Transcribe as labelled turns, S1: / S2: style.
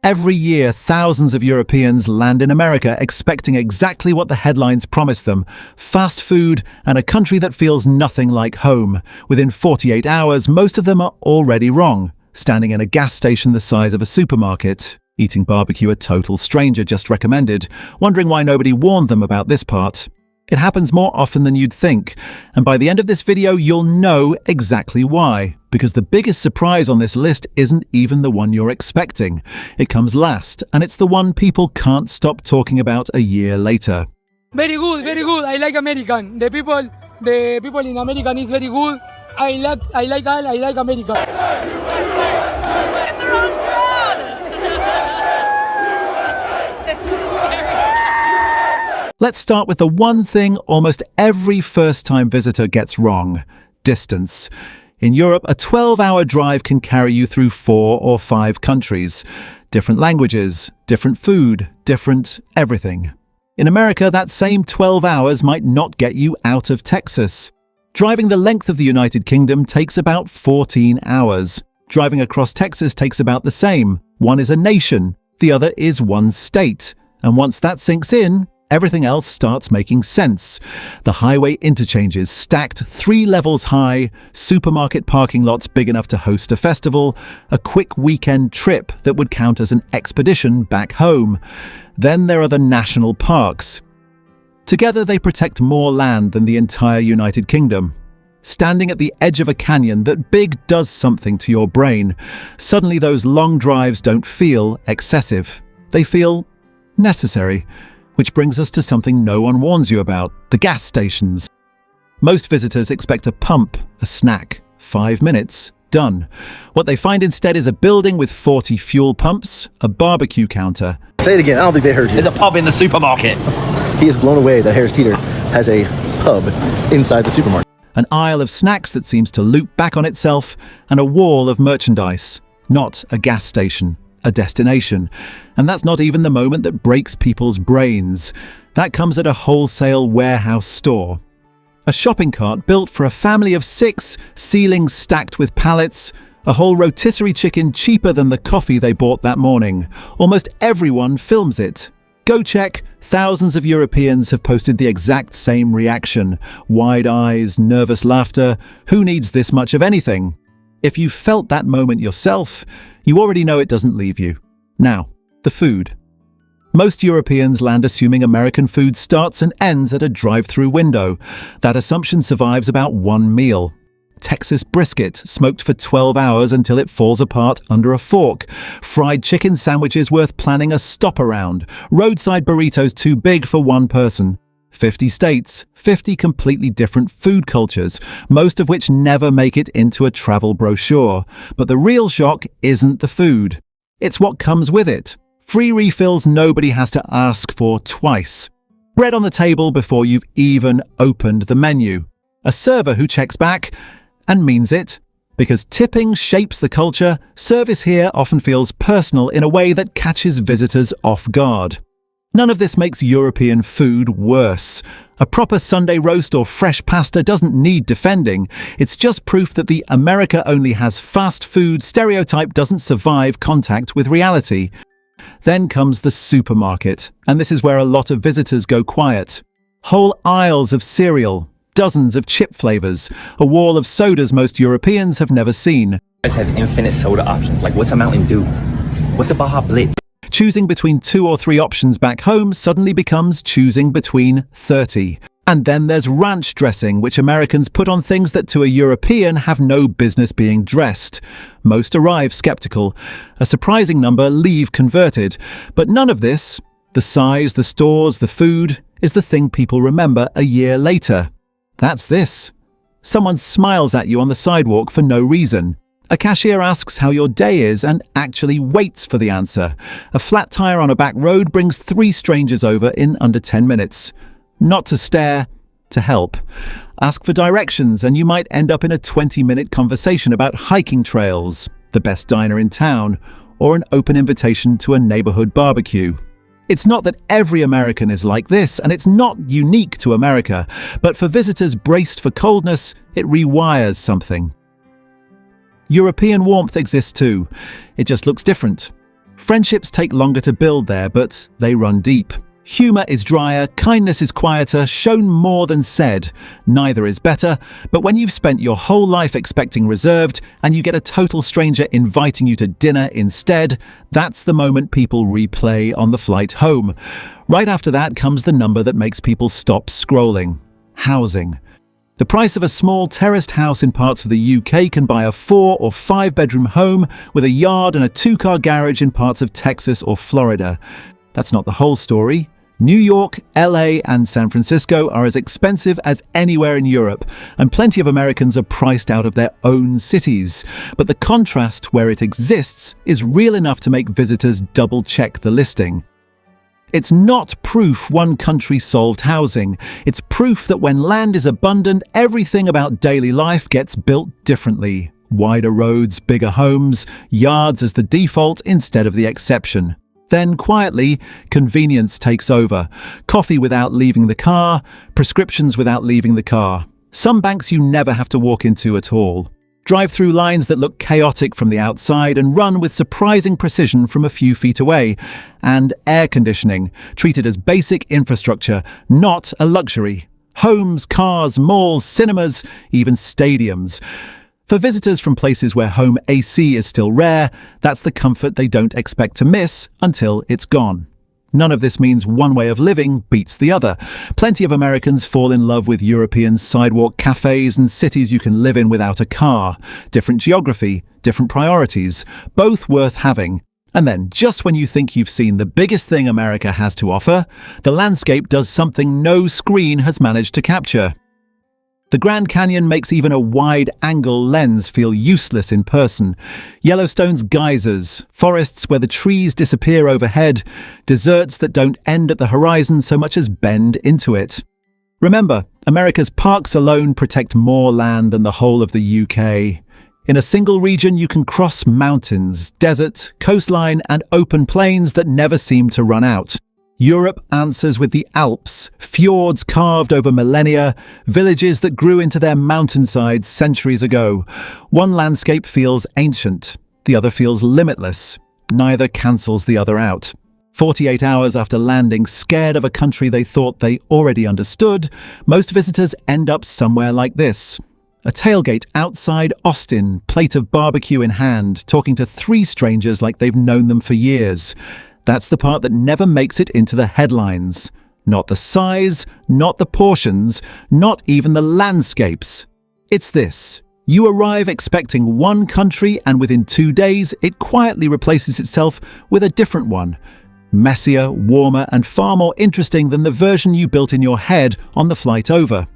S1: Every year, thousands of Europeans land in America expecting exactly what the headlines promise them: fast food and a country that feels nothing like home. Within 48 hours, most of them are already wrong, standing in a gas station the size of a supermarket, eating barbecue a total stranger just recommended, wondering why nobody warned them about this part. It happens more often than you'd think, and by the end of this video you'll know exactly why, because the biggest surprise on this list isn't even the one you're expecting. It comes last, and it's the one people can't stop talking about a year later.
S2: Very good, very good. I like American. The people in American is very good. I like American.
S1: Let's start with the one thing almost every first-time visitor gets wrong: distance. In Europe, a 12-hour drive can carry you through 4 or 5 countries. Different languages, different food, different everything. In America, that same 12 hours might not get you out of Texas. Driving the length of the United Kingdom takes about 14 hours. Driving across Texas takes about the same. One is a nation, the other is one state. And once that sinks in, everything else starts making sense. The highway interchanges stacked 3 levels high, supermarket parking lots big enough to host a festival, a quick weekend trip that would count as an expedition back home. Then there are the national parks. Together they protect more land than the entire United Kingdom. Standing at the edge of a canyon, that big does something to your brain. Suddenly those long drives don't feel excessive. They feel necessary. Which brings us to something no one warns you about: the gas stations. Most visitors expect a pump, a snack, 5 minutes, done. What they find instead is a building with 40 fuel pumps, a barbecue counter.
S3: Say it again, I don't think they heard you.
S4: There's a pub in the supermarket.
S3: He is blown away that Harris Teeter has a pub inside the supermarket.
S1: An aisle of snacks that seems to loop back on itself, and a wall of merchandise. Not a gas station. A destination. And that's not even the moment that breaks people's brains. That comes at a wholesale warehouse store. A shopping cart built for a family of 6, ceilings stacked with pallets, a whole rotisserie chicken cheaper than the coffee they bought that morning. Almost everyone films it. Go check. Thousands of Europeans have posted the exact same reaction. Wide eyes, nervous laughter. Who needs this much of anything? If you felt that moment yourself, you already know it doesn't leave you. Now, the food. Most Europeans land assuming American food starts and ends at a drive-through window. That assumption survives about 1 meal. Texas brisket, smoked for 12 hours until it falls apart under a fork. Fried chicken sandwiches worth planning a stop around. Roadside burritos too big for one person. 50 states, 50 completely different food cultures, most of which never make it into a travel brochure. But the real shock isn't the food. It's what comes with it. Free refills nobody has to ask for twice. Bread on the table before you've even opened the menu. A server who checks back and means it. Because tipping shapes the culture, service here often feels personal in a way that catches visitors off guard. None of this makes European food worse. A proper Sunday roast or fresh pasta doesn't need defending. It's just proof that the America only has fast food stereotype doesn't survive contact with reality. Then comes the supermarket, and this is where a lot of visitors go quiet. Whole aisles of cereal, dozens of chip flavors, a wall of sodas most Europeans have never seen.
S4: I said infinite soda options. Like, what's a Mountain Dew? What's a Baja Blitz?
S1: Choosing between 2 or 3 options back home suddenly becomes choosing between 30. And then there's ranch dressing, which Americans put on things that to a European have no business being dressed. Most arrive skeptical. A surprising number leave converted. But none of this, the size, the stores, the food, is the thing people remember a year later. That's this. Someone smiles at you on the sidewalk for no reason. A cashier asks how your day is and actually waits for the answer. A flat tire on a back road brings 3 strangers over in under 10 minutes. Not to stare, to help. Ask for directions and you might end up in a 20-minute conversation about hiking trails, the best diner in town, or an open invitation to a neighborhood barbecue. It's not that every American is like this, and it's not unique to America, but for visitors braced for coldness, it rewires something. European warmth exists too. It just looks different. Friendships take longer to build there, but they run deep. Humour is drier, kindness is quieter, shown more than said. Neither is better, but when you've spent your whole life expecting reserved and you get a total stranger inviting you to dinner instead, that's the moment people replay on the flight home. Right after that comes the number that makes people stop scrolling: housing. The price of a small terraced house in parts of the UK can buy a 4 or 5 bedroom home with a yard and a 2-car garage in parts of Texas or Florida. That's not the whole story. New York, LA, and San Francisco are as expensive as anywhere in Europe, and plenty of Americans are priced out of their own cities. But the contrast, where it exists, is real enough to make visitors double-check the listing. It's not proof one country solved housing. It's proof that when land is abundant, everything about daily life gets built differently. Wider roads, bigger homes, yards as the default instead of the exception. Then, quietly, convenience takes over. Coffee without leaving the car, prescriptions without leaving the car. Some banks you never have to walk into at all. Drive-through lines that look chaotic from the outside and run with surprising precision from a few feet away. And air conditioning, treated as basic infrastructure, not a luxury. Homes, cars, malls, cinemas, even stadiums. For visitors from places where home AC is still rare, that's the comfort they don't expect to miss until it's gone. None of this means one way of living beats the other. Plenty of Americans fall in love with European sidewalk cafes and cities you can live in without a car. Different geography, different priorities, both worth having. And then, just when you think you've seen the biggest thing America has to offer, the landscape does something no screen has managed to capture. The Grand Canyon makes even a wide-angle lens feel useless in person. Yellowstone's geysers, forests where the trees disappear overhead, deserts that don't end at the horizon so much as bend into it. Remember, America's parks alone protect more land than the whole of the UK. In a single region, you can cross mountains, desert, coastline, and open plains that never seem to run out. Europe answers with the Alps, fjords carved over millennia, villages that grew into their mountainsides centuries ago. One landscape feels ancient, the other feels limitless. Neither cancels the other out. 48 hours after landing, scared of a country they thought they already understood, most visitors end up somewhere like this. A tailgate outside Austin, plate of barbecue in hand, talking to 3 strangers like they've known them for years. That's the part that never makes it into the headlines. Not the size, not the portions, not even the landscapes. It's this. You arrive expecting one country and within 2 days it quietly replaces itself with a different one. Messier, warmer and far more interesting than the version you built in your head on the flight over.